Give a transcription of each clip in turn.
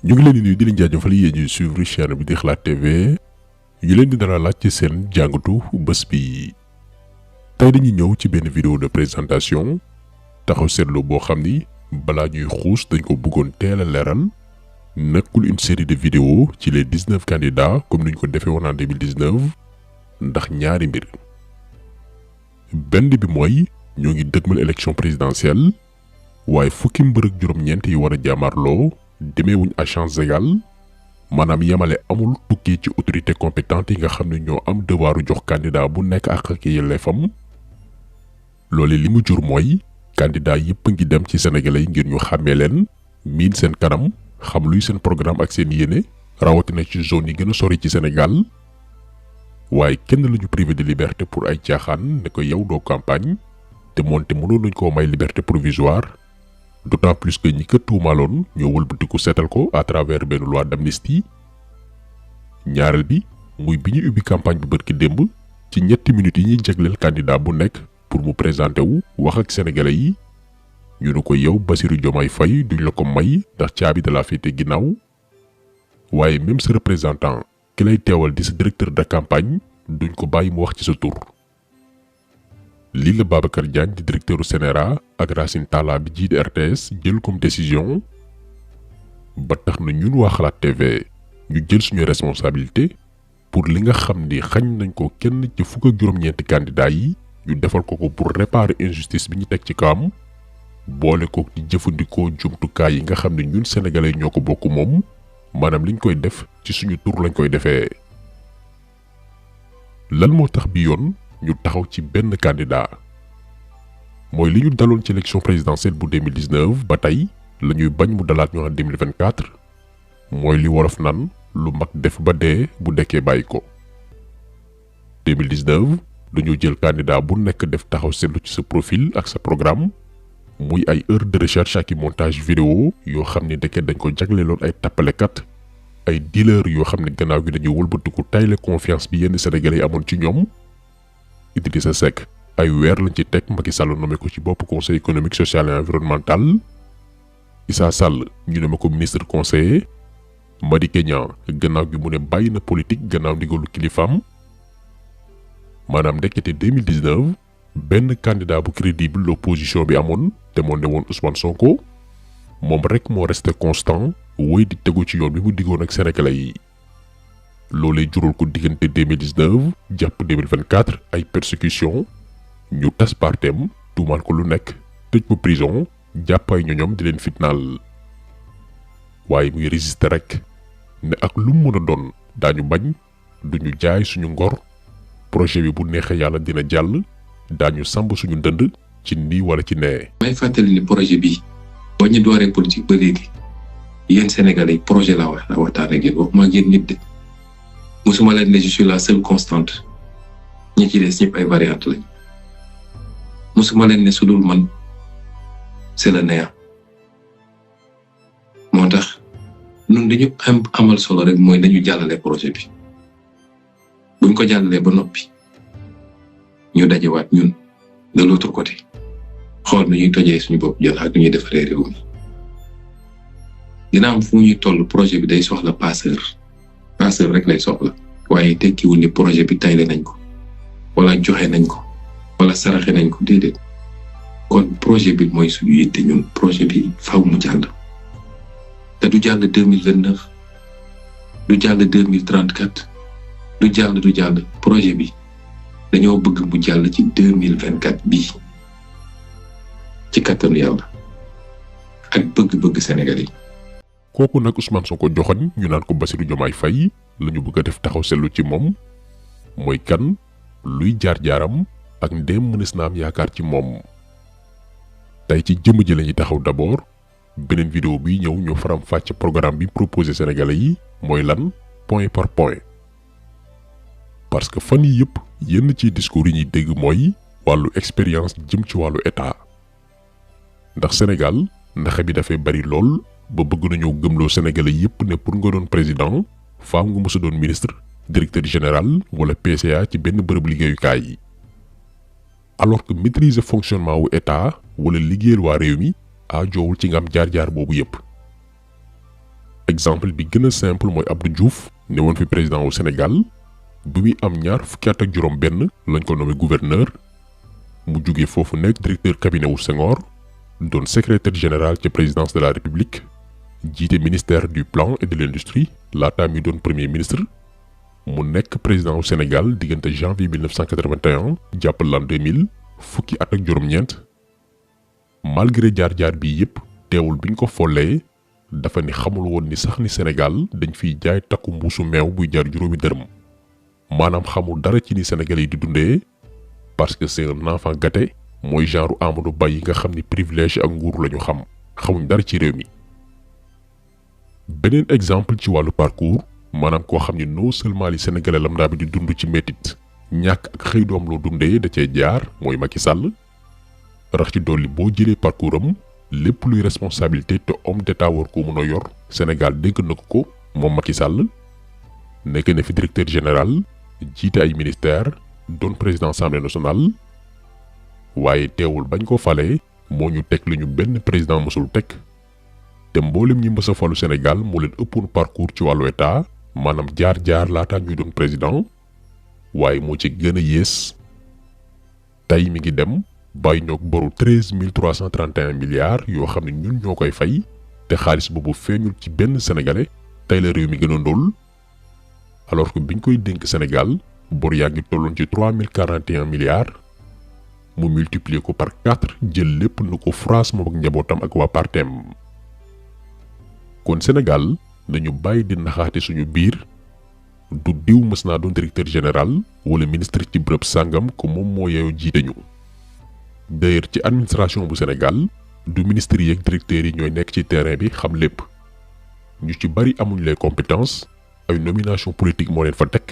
ñu ngi leen di nuyu di leen jaajëfal yéen ñuy suivre chaîne bi di Xalaat TV ñu leen di dara laaj ci seen jàngatu bés bi. tey dañuy ñëw ci benn vidéo de présentation taxaw seetlu boo xam ni balaa ñuy xuus dañ ko bëggoon teel a leeral nekkul une série de vidéos ci les 19 candidats comme ni ñu ko defee woon en 2019 ndax ñaari mbir. benn bi mooy ñoo ngi dëgmal élection présidentielle waaye fukki mbër ak juróom-ñeent yi war a jaamarloo demeewuñ à chance égale maanaam yemale amul tukkee ci autorité compétente yi nga xam ne ñoo am devoiru jox candidat bu nekk ak yelleefam. loole li mu jur mooy candidat yëpp a ngi dem ci sénégalais yi ngir ñu xàmmee leen miin seen kanam xam luy seen programme ak seen yéene rawatina ci zone yi gën a sori ci Sénégal. waaye kenn lañu privé de liberté pour ay caaxaan ne ko yow doo campagne te moonte mënoon nañ koo may liberté provisoire d'autant plus que ñi ko tuumaaloon ñoo wëlbatiku seetal ko à travers benn loi d'amnistie. ñaareel bi muy bi ñu ubbi campagne bi bërki démb ci ñetti minutes yi ñuy jagleel candidat bu nekk pour mu présenter wu wax ak sénégalais yi ñu ne ko yow Bassirou Diomaye Faye duñ la ko may ndax caabi da la féete ginnaaw. waaye même sa représentant ki lay teewal di sa directeur de campagne duñ ko bàyyi mu wax ci sa tur. lii la Babacar Diagne di directeuru CNRA ak Racine Talla bi jiite RTS jël comme décision ba tax na ñun waa Xalaat TV ñu jël suñu responsabilité pour li nga xam ni xañ nañ ko kenn ci fukk ak juróom-ñeenti candidats yi ñu defal ko pour réparer injustice bi ñu teg ci kawam boole ko di jëfandikoo jumtukaay yi nga xam ne ñun sénégalais ñoo ko bokk moom maanaam liñ koy def ci suñu tur lañ koy defee. lan moo tax bi yoon ñu taxaw ci benn candidat mooy li ñu daloon ci élection présidentielle bu 2019 ba tey la ñuy bañ mu dalaat ñu en 2024 mooy li wolof naan lu mag def ba dee bu dekkee bàyyi ko. 2019 dañoo jël candidat bu nekk def taxaw seetlu ci sa profil ak sa programme muy ay heure de recherche ak i montage vidéo yoo xam ni ndeke dañ ko jagleeloon ay tappalekat ay dealer yoo xam ne gannaaw gi dañuy wëlbatiku tayle confiance bi yenn sénégalais yi amoon ci ñoom. Idrissa Seck ay weer lañ ci teg Macky Sall nommé ko ci bopp conseil économique social et environnemental. Issa Sall ñu nommé ko ministre conseiller. Madické Niang gannaaw gi mu ne bàyyi na politique gannaaw ndigalu kilifaam. maanaam ndekete 2019 benn candidat bu crédible l'opposition bi amoon te moo ne woon Ousmane Sonko moom rek moo resté constant woy di tegu ci yoon bi mu diggoon ak sénégalais yi. loolee jural ko diggante 2019 jàpp 2024 ay persécution ñu tas partem tuumaal ko lu nekk tëj ko prison jàpp ay ñoñom di leen fitnaal. waaye muy résister rek ne ak lu mu mën a doon daañu bañ duñu jaay suñu ngor projet bi bu neexee yàlla dina jàll daañu samb suñu ndënd ci nii wala ci nee. may fàttali ni projet bi boo ñu dooree politique ba léegi yéen Sénégalais projet laa waxtaan ak yéen waxuma ak yéen nit de. musuma leen ne je suis la seule constante ñi ci des ñëpp ay variantes lañ musuma leen ne su dul man c'est le néant moo tax ñun dañu amal solo rek mooy dañu jàllale projet bi buñ ko jàllalee ba noppi ñu dajewaat ñun de l'autre côté xool nu ñuy tojee suñu bopp jël ak nu ñuy defaree réew mi dina am fu ñuy toll projet bi day soxla passeur rek lay soxla waaye tekkiwul ni projet bi tayle nañ ko wala joxe nañ ko wala saraxe nañ ko déedéet kon projet bi mooy suñu yitte ñun projet bi faw mu jàll te du jàll 2029 du jàll 2034 du jàll projet bi dañoo bëgg mu jàll ci 2024 bii ci kattanu yàlla ak bëgg-bëgg Sénégal yi. kooku nag Ousmane Sonko joxoñ ñu naan ko Bassirou Diomaye Faye la ñu bëgg a def taxaw seetlu ci moom mooy kan luy jaar-jaaram ak ndéem mënees na am yaakaar ci moom. tey ci jëmm ji la ñuy taxaw d'abord beneen vidéo bi ñëw ñu faram fàcc programme bi proposé sénégalais yi mooy lan point par point. parce que fan yi yëpp yenn ci discours yi ñuy dégg mooy wàllu expérience jëm ci wàllu état ndax Sénégal ndaxe bi dafay bari lool. ba bëgg nañoo gëmloo sénégalais yépp ne pour nga doon président faaw nga mësa doon ministre directeur général wala PCA ci benn bërëb liggéeyukaay yi alors que maîtriser fonctionnement wu état wala liggéeyal waa réew mi aajoowul ci nga am jaar-jaar boobu yépp exemple bi gën a simple mooy Abdou Diouf ne woon fi président au Sénégal bi muy am ñaar fukki at ak juróom benn lañ ko nommé gouverneur mu jóge foofu nekk directeur cabinet wu Senghor doon secrétaire général ca présidence de la République jiite ministère du plan et de l'industrie laataa mi doon premier ministre mu nekk président au Sénégal diggante janvier 1981 jàpp l'an 2000 fukki at ak juróom-ñeent malgré jaar-jaar bi yépp teewul biñ ko follee dafa ni xamul woon ni sax ni Sénégal dañ fiy jaay takku mbuusu meew buy jar juróomi dërëm maanaam xamul dara ci ni Sénégal yi di dundee parce que c'est un enfant gâté mooy genre Amadou Ba yi nga xam ni privilège ak nguur lañu xam xamuñ dara ci réew mi. beneen exemple ci wàllu parcours maanaam koo xam ni non seulement li sénégalais lambda bi di dund ci métit ñàkk ak xëy doom loo dundee da cee jaar mooy Macky Sall rax ci dolli boo jëlee parcours am lépp luy responsabilité te homme d'état war ko mën a yor Sénégal dégg na ko moom Macky Sall nekk na fi directeur général jiite ay ministère doon président assemblée nationale waaye teewul bañ ko falee moo ñu teg li ñu benn président mësul teg te mboolem ñi mës a falu Sénégal moo leen ëppoon parcours ci wàllu état maanaam jaar-jaar laataa ñuy doon président waaye moo ci gën a yées tey mi ngi dem bàyyi ñoog boru 13 331 milliards yoo xam ne ñun ñoo koy fay te xaalis boobu feeñul ci benn sénégalais tey la réew mi gën a ndóol alors que biñ koy dénk Sénégal bor yaa ngi tolloon ci 3041 milliards mu multiplier ko par 4 jël lépp nu ko France moom ak njabootam ak waa partem kon Sénégal nañu bàyyi di naxaate suñu biir du diw mës naa doon directeur général wala ministre ci bërëb sàngam ko moom moo yeyoo jiite ñu d'ailleurs ci administration bu Sénégal du ministre yi ak directeurs yi ñooy nekk ci terrain bi xam lépp ñu ci bari amuñ les compétences ay nomination politique moo leen fa teg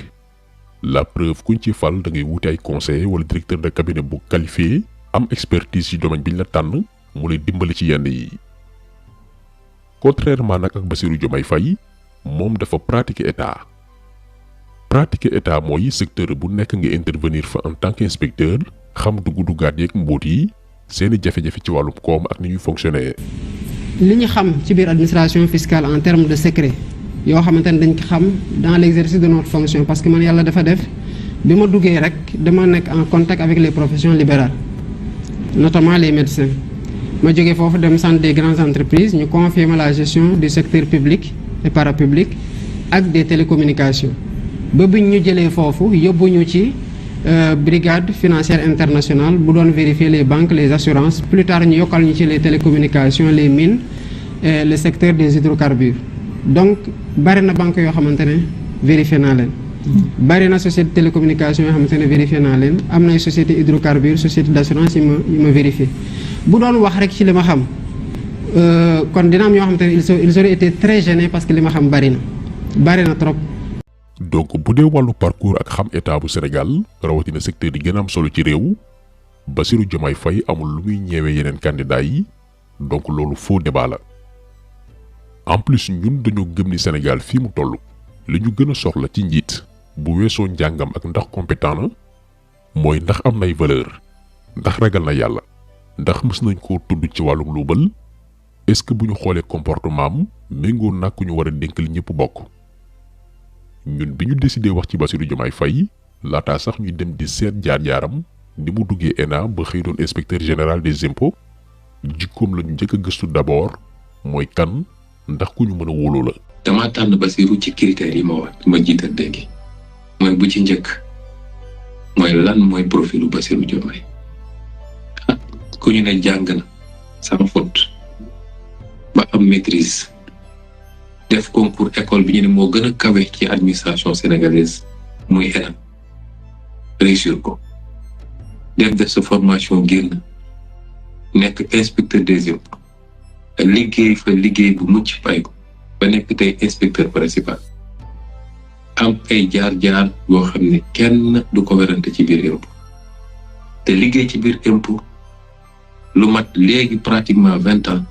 la preuve kuñ ci fal da ngay wuti ay conseiller wala directeur de cabinet bu qualifié am expertise ci domaine biñ la tànn mu lay dimbali ci yenn yi contrairement nag ak Bassirou Diomaye Faye moom dafa pratiquer état mooy secteur bu nekk nga intervenir fa en tant qu'inspecteur xam dugg-duggaat yeeg mbóot yi seeni jafe-jafe ci wàllum koom ak ni ñuy fonctionner. li ñu xam ci biir administration fiscale en termes de secret yoo xamante ne dañ ko xam dans l'exercice de notre fonction parce que man yàlla dafa def bi ma duggee rek dama nekk en contact avec les professions libérales notamment les médecins ma jógee foofu dem centre des grandes entreprises ñu confier ma la gestion du secteur public et parapublic ak des télécommunications ba biñ ñu jëlee foofu yóbbu ñu ci brigade financière internationale bu doon vérifier les banques les assurances plus tard ñu yokkal ñu ci les télécommunications les mines et le secteur des hydrocarbures donc bari na banque yoo xamante ne vérifié naa leen bari na société télécommunication yoo xamante ne vérifié naa leen am na ay société hydrocarbures société d'assurance yi ma vérifié bu doon wax rek ci li ma xam kon dina am yoo xamante ne ils auraient été très gênés parce que li ma xam bari na trop. donc bu dee wàllu parcours ak xam état bu Sénégal rawatina secteur yi gën a am solo ci réew Bassirou Diomaye Faye amul lu muy ñeewee yeneen candidats yi donc loolu faux débat la en plus ñun dañoo gëm ni Sénégal fii mu toll li ñu gën a soxla ci njiit bu weesoo njàngam ak ndax compétent na mooy ndax am nay valeur ndax ragal na yàlla ndax mës nañ koo tudd ci wàllum luubal est-ce que bu ñu xoolee comportement am méngoo nag ku ñu war a dénk li ñëpp bokk. ñun bi ñu décidé wax ci Bassirou Diomaye Faye laataa sax ñuy dem di seet jaar-jaaram ni mu duggee ENA ba xëy doon inspecteur général des impôts jikkoom la ñu njëkk a gëstu d'abord mooy kan ndax ku ñu mën a wóolu la. dama tànn Bassirou ci critères yi ma jiital léegi mooy bu ci njëkk mooy lan mooy profilu Bassirou Diomaye ku ñu ne jàng na sans faute ba am maîtrise. def concours école bi ñu ne moo gën a kawe ci administration sénégalaise muy ENA réussir ko def sa formation génn nekk inspecteur des impôts liggéey fa liggéey bu mucc fay ko ba nekk tey inspecteur principal am ay jaar-jaar yoo xam ne kenn du ko werante ci biir impôt te liggéey ci biir impôt lu mat léegi pratiquement 20 ans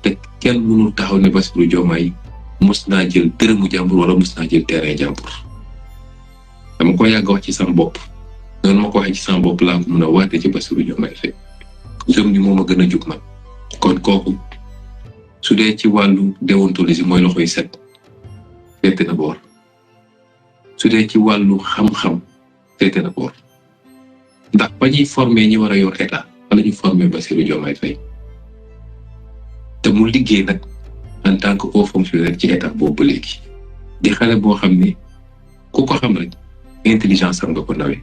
te kenn mënul taxaw ne Bassirou Diomaye mus naa jël dërëmu jàmbur wala mus naa jël terrain jàmbur dama ko yàgg wax ci sama bopp noonu ma ko waxee ci sama bopp laa ko mën a waate ci Bassirou Diomaye Faye jëm ni moom a gën a jug man kon kooku su dee ci wàllu déontologie mooy loxoy set féete na boor su dee ci wàllu xam-xam féete na boor ndax ba ñuy formé ñi war a yor état wala ñu formé Bassirou Diomaye Faye te mu liggéey nag en tant que haut fonctionnaire ci état boobu ba léegi di xale boo xam ni ku ko xam rek intelligence am nga ko nawee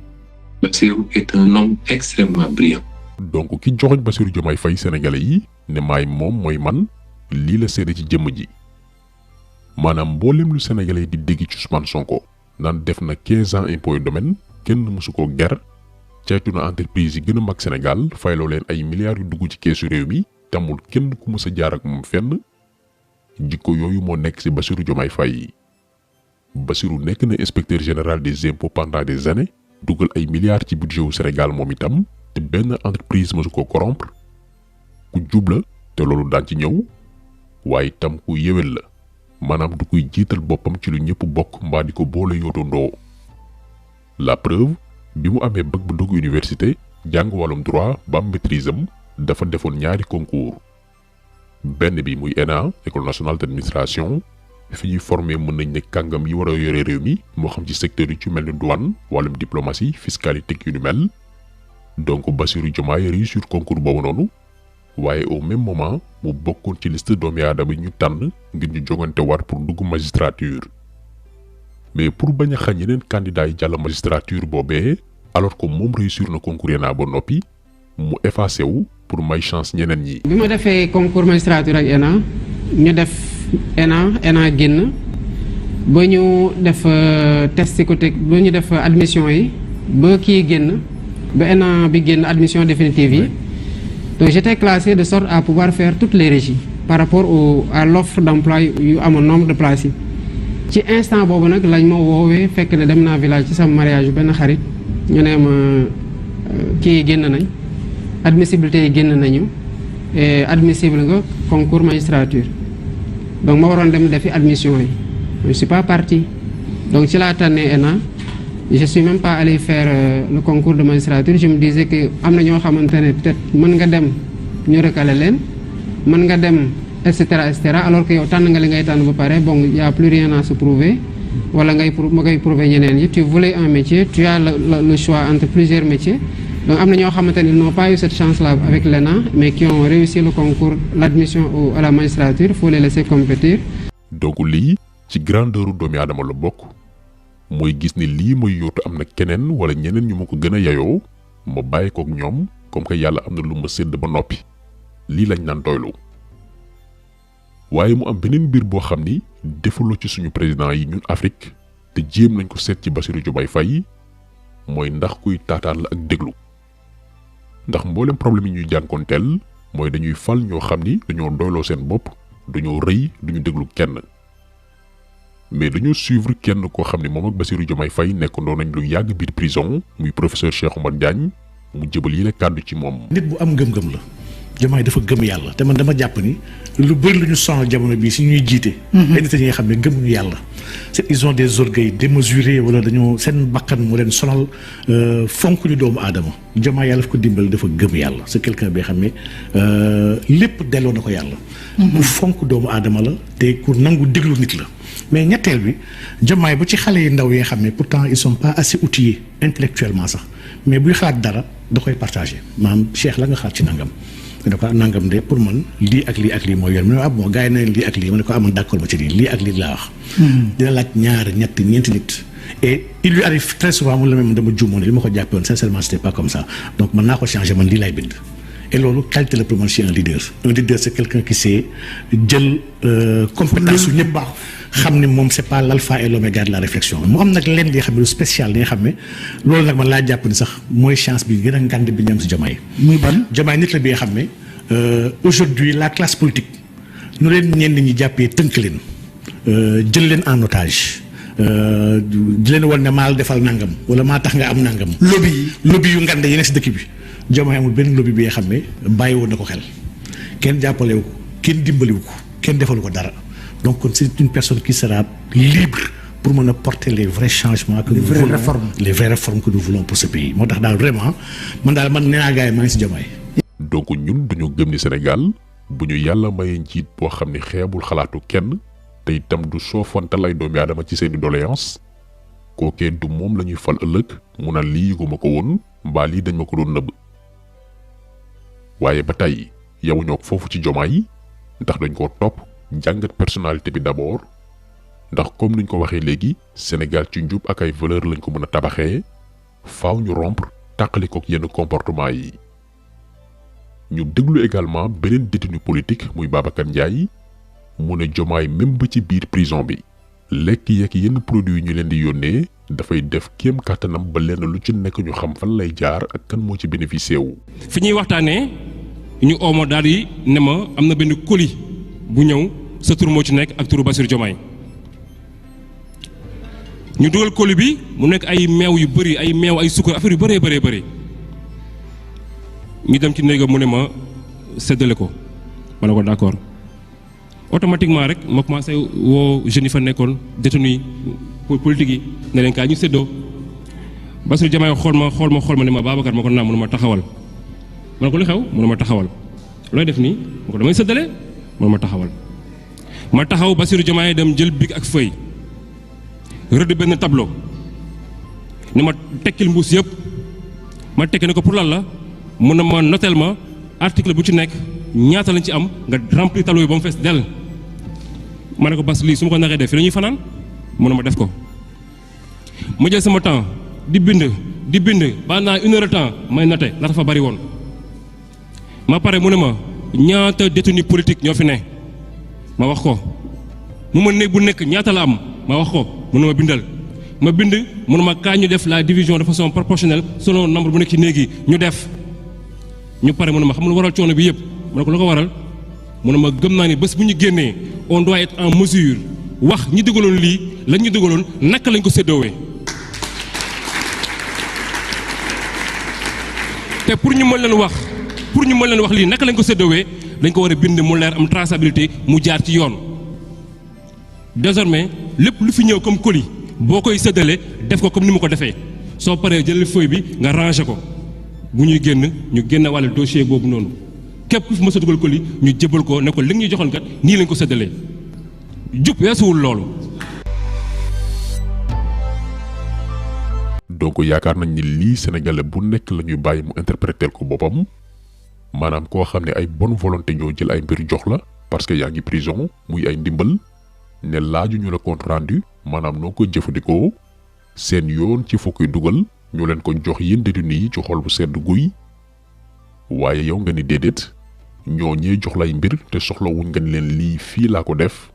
Bassirou est un homme extrêmement brillant. donc ki joxoñ Bassirou Diomaye Faye sénégalais yi ne maay moom mooy man lii la seede ci jëmm ji maanaam mboolem lu sénégalais di dégg ci Ousmane Sonko naan def na 15 ans impôt domaine kenn mësu koo ger caytu na entreprise yi gën a mag Sénégal fayloo leen ay milliards yu dugg ci keesu réew mi tamul kenn ku mës a jaar ak moom fenn jikko yooyu moo nekk ci Bassirou Diomaye Faye Bassirou nekk na inspecteur général des impôts pendant des années dugal ay milliards ci budget wu Sénégal moom itam te benn entreprise mësu koo corrompre ku jubla te loolu daan ci ñëw waaye itam ku yéwén la maanaam du koy jiital boppam ci lu ñëpp bokk mbaa di ko boole yootandoo la preuve bi mu amee bac bu dugg université jàng wàllum droit ba am maîtrise am dafa defoon ñaari concours benn bi muy ENA école nationale d'administration fi ñuy formé mën nañ ne kàngam yi war a yore réew mi moo xam ci secteur yi ci mel ni douane wàllum diplomatie fiscalité yu ni mel donc Bassirou Diomaye réussir concours boobu noonu waaye au même moment mu bokkoon ci liste doomi aadama yi ñu tànn ngir ñu jogante war pour dugg magistrature mais pour bañ a xañ yeneen candidats yi jàll magistrature boobee alors que moom réussir na concours ENA ba noppi mu effacé wu pour may chance ñeneen ñi. bi ma defee concours magistrature ak ENA ñu def ENA génn ba ñu def test psychotécnique ba ñu def admission yi ba kii génn ba ENA bi génn admission définitive yi. Donc j'étais classé de sorte à pouvoir faire toutes les régies par rapport à l'offre d'emploi yu amoon nombre de places yi ci instant boobu nag lañ ma woowee fekk ne dem naa village ci sama mariage benn xarit ñu ne ma kii génn nañ admissibilité yi génn nañu et admissible nga concours magistrature donc ma waroon dem defi admission yi je suis pas parti donc ci laa tànnee ENA je suis même pas allé faire le concours de magistrature je me disais que am na ñoo xamante ne peut-être mën nga dem ñu recalé leen mën nga dem et cetera alors que yow tànn nga li ngay tànn ba pare bon y a plus rien à se prouver wala ma koy prouver ñeneen yi tu voulais un métier tu as le choix entre plusieurs métiers donc am na ñoo xamante ne ils n'ont pas eu cette chance là avec l'ENA mais qui ont réussi le concours l'admission à la magistrature il faut les laisser compétir. donc lii ci grandeur doomi aadama la bokk. mooy gis ni lii mooy yóotu am na keneen wala ñeneen ñu ma ko gën a yayoo ma bàyyi kook ñoom comme que yàlla am na lu ma sédd ba noppi lii lañ naan doylu waaye mu am beneen mbir boo xam ni defuloo ci suñu président yi ñun Afrique te jéem nañ ko seet ci Bassirou Diomaye Faye mooy ndax kuy taataan la ak déglu ndax mboolem problème yi ñuy jànkoonteel mooy dañuy fal ñoo xam ni dañoo doyloo seen bopp dañoo rëy duñu déglu kenn mais dañoo suivre kenn koo xam ne moom ak Bassirou Diomaye Faye nekkandoo nañ lu yàgg biir prison muy professeur Cheikh Oumar Diagne mu jëbal yi la kàddu ci moom. nit bu am ngëm-ngëm la Diomaye dafa gëm yàlla te man dama jàpp ni lu bëri lu ñu sonal jamono bii si ñuy jiite. ay nit ñi nga xam ne gëmuñu yàlla. c'est ils ont des orgueils démesurés wala dañoo seen bakkan mu leen sonal fonk ñu doomu aadama Diomaye yàlla daf ko dimbali dafa gëm yàlla c'est quelqu'un bi xam ne lépp delloo na ko yàlla. ku fonk doomu aadama la te ku nangu déglu nit la. mais ñetteel bi Diomaye ba ci xale yi ndaw yi nga xam ne pourtant ils sont pas assez outillés intellectuellement sax mais buy xalaat dara da koy partager maanaam Cheikh la nga xalaat ci nangam. ma ne ko nangam de pour man lii ak lii mooy yoon mu ne ah bon gars yi nañ lii ak lii ma ne ko amoon d'accord ma ci lii ak lii laa wax. dina laaj ñaar ñeenti nit. et il lui arrive très souvent mu la même dama juumoon li ma ko jàppee woon sincèrement c'était pas comme ça donc man naa ko changer man lii laay bind. et loolu qualité la pour man chez un leader c'est quelqu'un qui sait jël compétence su ñëpp baax xam ne moom c'est pas l'alpha et l'oméga de la réflexion mu am nag lenn li nga xam ne lu spécial li nga xam ne loolu nag man laa jàpp ni sax mooy chance bi gën a ngand bi ñu am si Diomaye. muy ban Diomaye nit la bi nga xam ne aujourd'hui la classe politique nu leen ñenn ñi jàppee tënk leen jël leen en otage di leen wan ne maa la defal nangam wala maa tax nga am nangam. lobby yu ngand yi nekk si dëkk bi. Diomaye amul benn lobby bi nga xam ne bàyyi woon na ko xel kenn jàppalewu ko kenn dimbaliwu ko kenn defalu ko dara donc c'est une personne qui sera libre pour mën a porter les vrais changements que nous voulons les vraies réformes que nous voulons pour ce pays moo tax daal vraiment man nee naa gars yi maa ngi si Diomaye. donc ñun dañoo gëm ni Sénégal bu ñu yàlla mayee njiit boo xam ne xeebul xalaatu kenn te itam du soofantal ay doomi aadama ci seeni doléance kookee du moom la ñuy fal ëllëg mu naan lii yëguma ko woon mbaa lii dañ ma ko doon nëbb. waaye ba tey yawuñoo foofu ci Diomaye ndax dañ koo topp jàngat personnalité bi d'abord ndax comme niñ ko waxee léegi Sénégal ci njub ak ay valeur lañ ko mën a tabaxee faaw ñu rompre tàqali kook yenn comportement yi. ñu déglu également beneen détenu politique muy Babacar Ndiaye mu ne Diomaye même ba ci biir prison bi lekk yeeg yenn produits yi ñu leen di yónnee dafay def kéem kàttanam ba lenn lu ci nekk ñu xam fan lay jaar ak kan moo ci bénéficié wu. fi ñuy waxtaanee ñu ooma daal di ne ma am na benn colis bu ñëw sa tur moo ci nekk ak turu Bassirou Diomaye ñu dugal colis bi mu nekk ay meew yu bëri ay meew ay sukkar affaire yu bëree bëri ñu dem ci néegam mu ne ma séddale ko ma ne ko d'accord automatiquement rek ma commencé woo jeunes yi fa nekkoon détenu politique yi ne leen kaa ñu séddoo Bassirou Diomaye xool ma ne ma Babacar ma ko naam mu ne ma taxawal ma ne ko li xew mu ne ma taxawal looy def nii ma ko damay séddale mu ne ma taxawal ma taxaw Bassirou Diomaye dem jël bic ak feuille rëdd benn tableau ni ma tekkil mbuus yëpp ma tekki ne ko pour lan la mun na ma notel ma article bu ci nekk ñaata lañ ci am nga remplir tableau yi ba mu fees dell ma ne ko bas lii su ma ko naxee def fi la ñuy fanaan mun na ma def ko ma jël sama temps di bind pendant 1 heure de temps may noté la dafa bari woon ma pare mu ne ma ñaata détenu politique ñoo fi ne ma wax ko mu ma néeg bu nekk ñaata la am ma wax ko mu ne ma bindal ma bind mu ne ma kaa ñu def la division de façon proportionnelle selon nombre bu nekk ci néeg yi ñu def ñu pare mu ne ma xam lu waral coono bi yëpp mu ne ko lu ko waral mu ne ma gëm naa ni bés bu ñu génnee on doit être en mesure wax ñi dugaloon lii lañ ñu dugaloon naka lañ ko séddoowee te pour ñu mën leen wax lii naka lañ ko séddoowee dañ ko war a bind mu leer am traçabilité mu jaar ci yoon désormais lépp lu fi ñëw comme colis boo koy séddale def ko comme ni mu ko defee soo paree jël feuille bi nga ranger ko bu ñuy génn ñu génn wàlle dossier boobu noonu képp ku fi mës a dugal colis ñu jébal ko ne ko li ñuy joxoon kat nii lañ ko séddalee jub weesuwul loolu. donc yaakaar nañ ni lii sénégalais bu nekk la ñuy bàyyi mu interpréter ko boppam maanaam koo xam ne ay bonne volonté ñoo jël ay mbir jox la parce que yaa ngi prison muy ay ndimbal ne laaju ñu la compte rendu maanaam noo ko jëfandikoo seen yoon ci foo koy dugal ñu leen ko jox yéen détenu yi ci xol bu sedd guy waaye yow nga ni déedéet ñoo ñee jox lay mbir te soxla wuñ nga ni leen lii fii laa ko def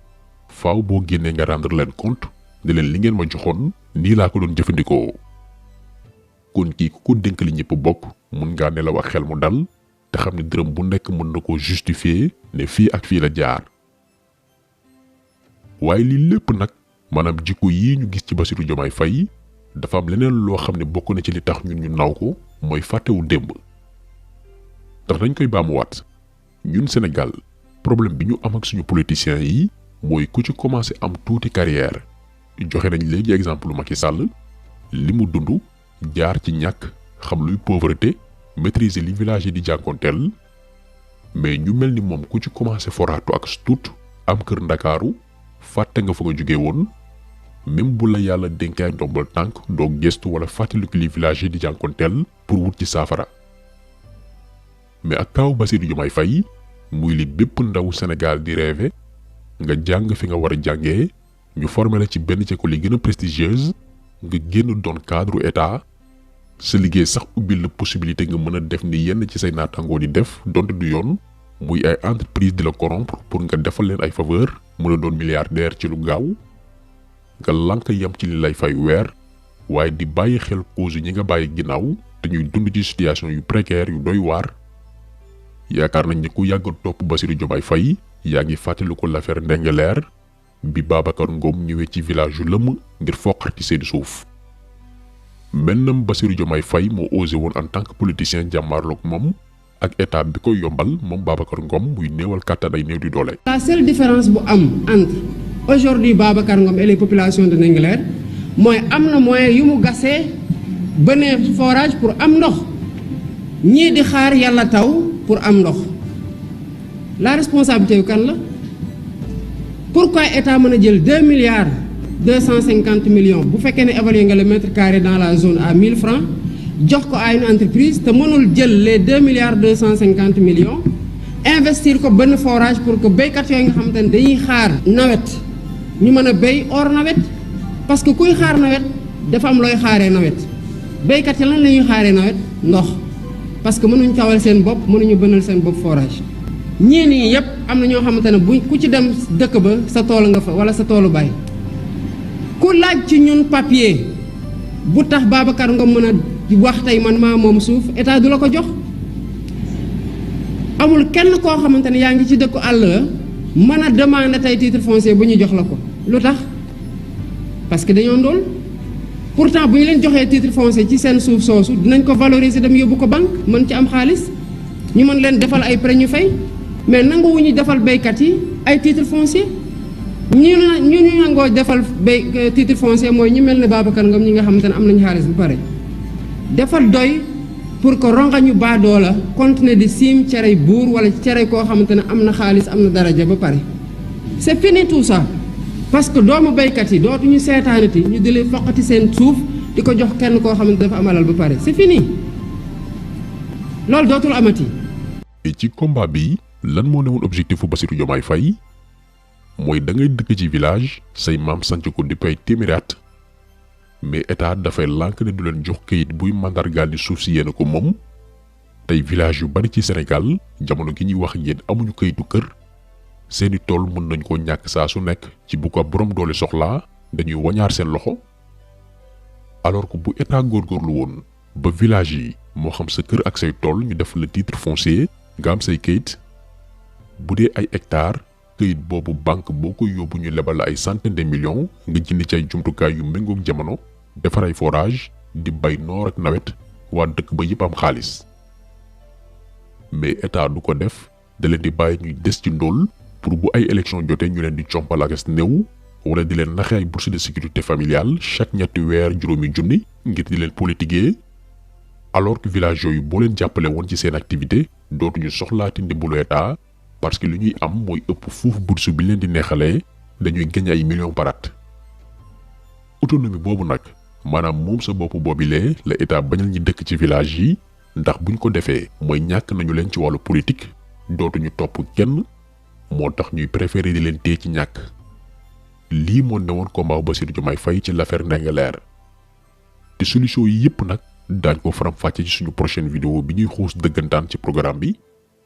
faaw boo génnee nga rendre leen compte ne leen li ngeen ma joxoon nii laa ko doon jëfandikoo kon kii ku ko dénk li ñëpp bokk mun ngaa nelaw ak xel mu dal te xam ne dërëm bu nekk mën na koo justifier ne fii ak fii la jaar waaye lii lépp nag maanaam jikko yii ñu gis ci Bassirou Diomaye Faye dafa am leneen loo xam ne bokk na ci li tax ñun ñu naw ko mooy fàttewu démb ndax dañ koy baamuwaat ñun Sénégal problème bi ñu am ak suñu politiciens yi mooy ku ci commencé am tuuti carrière joxe nañ léegi exemple Macky Sall li mu dund jaar ci ñàkk xam luy pauvreté maîtriser li village yi di jànkonteel mais ñu mel ni moom ku ci commencé foraatu ak tuut am kër Ndakaaru fàtte nga fa nga jóge woon même bu la yàlla dénkaay ndombal tànk doo gestu wala fàttaliku li village yi di jànkonteel pour wut ci saafara mais ak kaw Bassirou Diomaye Faye muy li bépp ndaw Sénégal di rêvé nga jàng fi nga war a jàngee ñu formé la ci benn ci école yi gën a prestigieuse nga génn doon cadre état sa liggéey sax ubbil la possibilité nga mën a def ni yenn ci say naatangoo di def donte du yoon muy ay entreprise di la corrompre pour nga defal leen ay faveur mën a doon milliardaire ci lu gaaw nga lànk yam ci li lay fay weer waaye di bàyyi xel cause ñi nga bàyyi ginnaaw te ñuy dund ci situation yu précaire yu doy waar yaakaar nañ ni ku yàgg topp Bassirou Diomaye Faye yaa ngi fàttali ko l'affaire Ndingler bi Babacar Ngom ñëwee ci village yu lëmm ngir foqar ci seen suuf mennam Bassirou Diomaye Faye moo osé woon en tant que politicien jàmmaarloog moom ak état bi koy yombal moom Babacar Ngom muy néewal kàttan ay néew di doole. La seule différence bu am entre aujourd'hui Babacar Ngom et les populations de Ndingler mooy am na moyen yu mu gasee beneen forage pour am ndox ñii di xaar yàlla taw pour am ndox la responsabilité yu kan la pourquoi état mën a jël 2 milliards 250 millions bu fekkee ne évalué nga le mètre carré dans la zone à 1000 francs jox ko à une entreprise te mënul jël les 2 milliards 250 millions investir ko benn forage pour que béykat yooyu nga xamante ne dañuy xaar nawet ñu mën a béy hors nawet parce que kuy xaar nawet dafa am looy xaaree nawet béykat yi lan la ñuy xaaree nawet ndox parce que mënuñ tawal seen bopp mënuñu bënal seen bopp forage ñii nii yëpp am na ñoo xamante ne bu ku ci dem dëkk ba sa tool nga fa wala sa toolu baay ku laaj ci ñun papier bu tax Babacar Ngom mën a wax tey man maa moom suuf état du la ko jox amul kenn koo xamante ne yaa ngi ci dëkku àll mën a demander tey titre foncier bu ñu jox la ko lu tax parce que dañoo ndóol pourtant bu ñu leen joxee titre foncier ci seen suuf soosu dinañ ko valoriser dem yóbbu ko banque mën ci am xaalis ñu mën leen defal ay prêt ñu fay mais nanguwuñu defal béykat yi ay titre foncier ñu nangoo defal titre foncier mooy ñu mel ne Babacar Ngom ñi nga xamante ne am nañu xaalis bu pare defal doy pour que rongañu baadoo la continuer di siim cerey buur wala cerey koo xamante ne am na xaalis am na daraja ba pare c'est fini tout ça parce que doomu béykat yi dootuñu seetaanati ñu di leen foqati seen suuf di ko jox kenn koo xamante dafa amalal ba pare c'est fini loolu dootul amati. ci combat bi lan moo newoon objectif bu Bassirou Diomaye Faye mooy da ngay dëkk ci village say maam sanc ko depuis ay téeméeri at mais état dafay lànk ne du leen jox kayit buy mandargaal ni suuf si yéen ko moom tey village yu bari ci Sénégal jamono gi ñuy wax yéen amuñu kayitu kër seeni tool mën nañ koo ñàkk saa su nekk ci bu ko borom doole soxlaa dañuy wañaar seen loxo alors que bu état góorgóorlu woon ba village yi moo xam sa kër ak say tool ñu def le titre foncier nga am say kayit bu dee ay hectares këyit boobu banque boo ko yóbbu ñu lebal ay centaine de millions nga jënd ci ay jumtukaay yu méngoog jamono defar ay forage di bay noor ak nawet waa dëkk ba yëpp am xaalis mais état du ko def da leen di bàyyi ñuy des ci ndóol pour bu ay élection jotee ñu leen di compal ak néew wala di leen naxe ay bourse de sécurité familiale chaque ñetti weer juróomi junni ngir di leen politiquer alors que village yooyu boo leen jàppale woon ci seen activité dootuñu soxlaati ndimbalu état parce que li ñuy am mooy ëpp fuuf bourse bi leen di neexalee dañuy gañ ay millions par at autonomie boobu nag maanaam moom sa bopp boobilee la état bañal ñi dëkk ci village yi ndax buñ ko defee mooy ñàkk nañu leen ci wàllu politique dootuñu topp kenn moo tax ñuy préférer di leen téye ci ñàkk lii moo newoon combat Bassirou Diomaye Faye ci l'affaire Ndingler te solution yi yëpp nag daañ ko faram-fàcce ci suñu prochaine vidéo bi ñuy xuus dëggantaan ci programme bi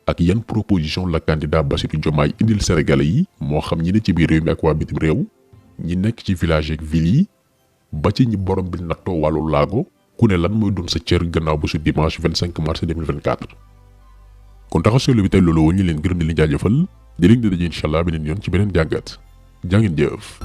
ak yan proposition la candidat Bassirou Diomaye indil Sénégalais yi moo xam ñi ne ci biir réew mi ak waa bitim réew ñi nekk ci village ak ville yi ba ci ñi borom bi nattoo wàllu laago ku ne lan mooy doon sa cër gannaaw ba su dimanche 25 mars 2024. kon taxaw seetlu bi tey loolu woon ñu leen gërëm di leen jaajëfal di leen di daje incha allah beneen yoon ci beneen jàngat jaa ngeen jëf.